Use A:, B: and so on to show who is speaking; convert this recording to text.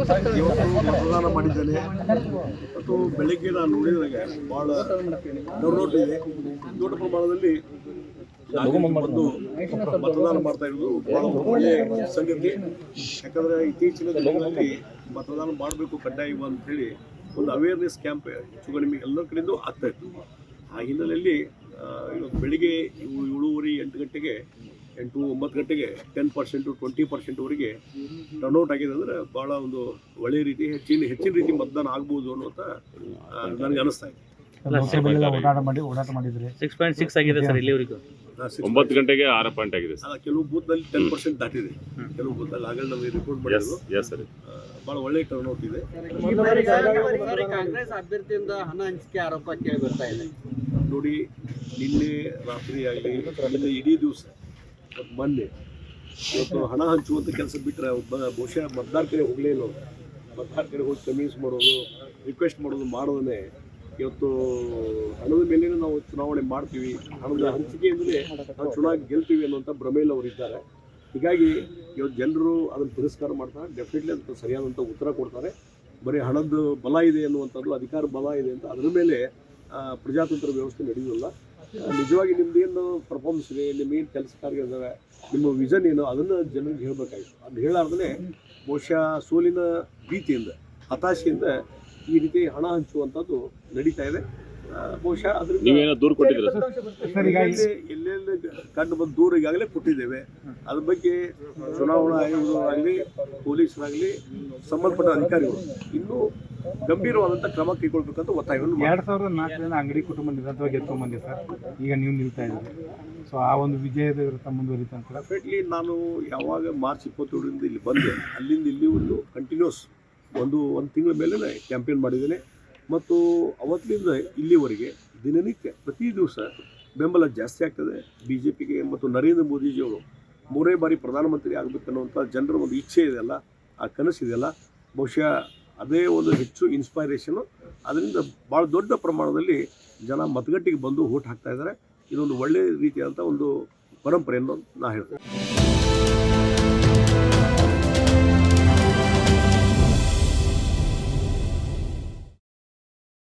A: ಮತದಾನ ಮಾಡಿದ್ದೇನೆ ಮತ್ತು ಬೆಳಗ್ಗೆ ನಾನು ನೋಡಿದಾಗ ಭಾಳ ಟರ್ನೌಟ್ ಇದೆ. ದೊಡ್ಡ ಪ್ರಮಾಣದಲ್ಲಿ ಬಂದು ಮತದಾನ ಮಾಡ್ತಾ ಇರೋದು ಭಾಳ ಒಳ್ಳೆಯ ಸಂಗತಿ. ಯಾಕಂದರೆ ಇತ್ತೀಚಿನ ದಿನಗಳಲ್ಲಿ ಮತದಾನ ಮಾಡಬೇಕು ಕಡ್ಡಾಯ ಅಂತೇಳಿ ಒಂದು ಅವೇರ್ನೆಸ್ ಕ್ಯಾಂಪ್ ಹೆಚ್ಚು ಕಡಿಮೆ ಎಲ್ಲ ಕಡೆಯಿಂದ ಆಗ್ತಾ ಇತ್ತು. ಆ ಹಿನ್ನೆಲೆಯಲ್ಲಿ ಇವತ್ತು ಬೆಳಿಗ್ಗೆ 7:30 8 ಗಂಟೆಗೆ 8-9 ಗಂಟೆಗೆ 10% 20%ವರೆಗೆ ಟರ್ನೌಟ್ ಆಗಿದೆ. ಅಂದರೆ ಭಾಳ ಒಂದು ಒಳ್ಳೆಯ ರೀತಿ ಹೆಚ್ಚಿನ ರೀತಿ ಮತದಾನ ಆಗ್ಬೋದು ಅನ್ನುವಂಥ ನನಗೆ ಅನಿಸ್ತಾ ಇದೆ.
B: ಓಡಾಟ 6.6 ಆಗಿದೆ ಸರ್ ಇಲ್ಲಿವರೆಗೂ.
C: 9 ಗಂಟೆಗೆ 6 ಪಾಯಿಂಟ್ ಆಗಿದೆ ಸರ್.
A: ಕೆಲವು ಬೂತ್ನಲ್ಲಿ 10% ದಾಟಿದೆ. ಕೆಲವು ಬೂತ್ನಲ್ಲಿ ಆಗಲೇ ನಮಗೆ ರಿಪೋರ್ಟ್ ಮಾಡಿದ್ರು. ಭಾಳ ಒಳ್ಳೆಯ ಟರ್ನೌಟ್ ಇದೆ.
D: ಕಾಂಗ್ರೆಸ್ ಅಭ್ಯರ್ಥಿಯಿಂದ ಹಣ ಹಂಚಿಕೆ ಆರೋಪ ಕೇಳಿ ಬರ್ತಾ ಇದೆ.
A: ನೋಡಿ, ನಿನ್ನೆ ರಾತ್ರಿ ಆಗಲಿ ನಿನ್ನೆ ಇಡೀ ದಿವಸ ಮೊನ್ನೆ ಇವತ್ತು ಹಣ ಹಂಚುವಂಥ ಕೆಲಸ ಬಿಟ್ಟರೆ ಬಹುಶಃ ಮತದಾರ ಕಡೆ ಹೋಗಲೇ ಇಲ್ಲ. ಮತದಾರ ಕಡೆ ಹೋಗಿ ಕನ್ವಿನ್ಸ್ ಮಾಡೋದು, ರಿಕ್ವೆಸ್ಟ್ ಮಾಡೋದನ್ನೇ ಇವತ್ತು ಹಣದ ಮೇಲೆ ನಾವು ಚುನಾವಣೆ ಮಾಡ್ತೀವಿ, ಹಣದ ಹಂಚಿಕೆ ಅಂದರೆ ನಾವು ಚುನಾವಣೆ ಗೆಲ್ತೀವಿ ಅನ್ನುವಂಥ ಭ್ರಮೆಯಲ್ಲಿ ಅವರು ಇದ್ದಾರೆ. ಹೀಗಾಗಿ ಇವತ್ತು ಜನರು ಅದನ್ನು ತಿರಸ್ಕಾರ ಮಾಡ್ತಾರೆ. ಡೆಫಿನೆಟ್ಲಿ ಅದಕ್ಕೆ ಸರಿಯಾದಂಥ ಉತ್ತರ ಕೊಡ್ತಾರೆ. ಬರೀ ಹಣದ ಬಲ ಇದೆ ಅನ್ನುವಂಥದ್ದು, ಅಧಿಕಾರ ಬಲ ಇದೆ ಅಂತ ಅದರ ಮೇಲೆ ಪ್ರಜಾತಂತ್ರ ವ್ಯವಸ್ಥೆ ನಡೆಯೋಲ್ಲ. ನಿಜವಾಗಿ ನಿಮ್ಮದೇನು ಪರ್ಫಾರ್ಮೆನ್ಸ್ ಇದೆ, ನಿಮ್ಮೇನು ಕೆಲಸ ಕಾರ್ಯಗಳಿದ್ದಾವೆ, ನಿಮ್ಮ ವಿಷನ್ ಏನು, ಅದನ್ನು ಜನರಿಗೆ ಹೇಳಬೇಕಾಗಿತ್ತು. ಅದು ಹೇಳಾರ್ದೇ ಬಹುಶಃ ಸೋಲಿನ ಭೀತಿಯಿಂದ, ಹತಾಶೆಯಿಂದ ಈ ರೀತಿ ಹಣ ಹಂಚುವಂಥದ್ದು ನಡೀತಾ ಇದೆ. ಬಹುಶಃ
C: ಅದರಿಂದ ದೂರು ಕೊಟ್ಟಿದ್ದೀರಾ ಸರ್?
A: ಎಲ್ಲೆಲ್ಲಿ ಕಂಡು ಬಂದು ದೂರ ಈಗಾಗಲೇ ಕೊಟ್ಟಿದ್ದೇವೆ. ಅದ್ರ ಬಗ್ಗೆ ಚುನಾವಣಾ ಆಯೋಗರಾಗಲಿ, ಪೊಲೀಸರಾಗಲಿ, ಸಂಬಂಧಪಟ್ಟ ಅಧಿಕಾರಿಗಳು ಇನ್ನೂ ಗಂಭೀರವಾದಂಥ ಕ್ರಮ ಕೈಗೊಳ್ಬೇಕಂತ ಒತ್ತಾಯವನ್ನು
B: 2004 ಅಂಗಡಿ ಕುಟುಂಬ ನಿರಂತರವಾಗಿ ಗೆದ್ಕೊಂಡ್ಬಂದೆ ಸರ್. ಈಗ ನೀವು ನಿಲ್ತಾ ಇದ್ದೀರಿ. ಸೊ ಆ ಒಂದು ವಿಜಯದ ಮುಂದುವರಿತ ಅಂತ
A: ಡೆಫಿನೆಟ್ಲಿ ನಾನು ಯಾವಾಗ ಮಾರ್ಚ್ 27ರಿಂದ ಇಲ್ಲಿ ಬಂದೆ, ಅಲ್ಲಿಂದ ಇಲ್ಲಿವರೆಗೂ ಕಂಟಿನ್ಯೂಸ್ ಒಂದು ತಿಂಗಳ ಮೇಲೆ ಕ್ಯಾಂಪೇನ್ ಮಾಡಿದ್ದೇನೆ. ಮತ್ತು ಅವತ್ತಿನಿಂದ ಇಲ್ಲಿವರೆಗೆ ದಿನನಿತ್ಯ ಪ್ರತಿ ದಿವಸ ಬೆಂಬಲ ಜಾಸ್ತಿ ಆಗ್ತದೆ BJPಗೆ. ಮತ್ತು ನರೇಂದ್ರ ಮೋದಿಜಿಯವರು 3ನೇ ಬಾರಿ ಪ್ರಧಾನಮಂತ್ರಿ ಆಗಬೇಕನ್ನುವಂಥ ಜನರ ಒಂದು ಇಚ್ಛೆ ಇದೆಯಲ್ಲ, ಆ ಕನಸಿದೆಯಲ್ಲ, ಬಹುಶಃ ಅದೇ ಒಂದು ಹೆಚ್ಚು ಇನ್ಸ್ಪೈರೇಷನು. ಅದರಿಂದ ಭಾಳ ದೊಡ್ಡ ಪ್ರಮಾಣದಲ್ಲಿ ಜನ ಮತಗಟ್ಟೆಗೆ ಬಂದು ವೋಟ್ ಹಾಕ್ತಾ ಇದ್ದಾರೆ. ಇದೊಂದು ಒಳ್ಳೆಯ ರೀತಿಯಾದಂಥ ಒಂದು ಪರಂಪರೆಯನ್ನು ನಾನು ಹೇಳ್ತೇನೆ.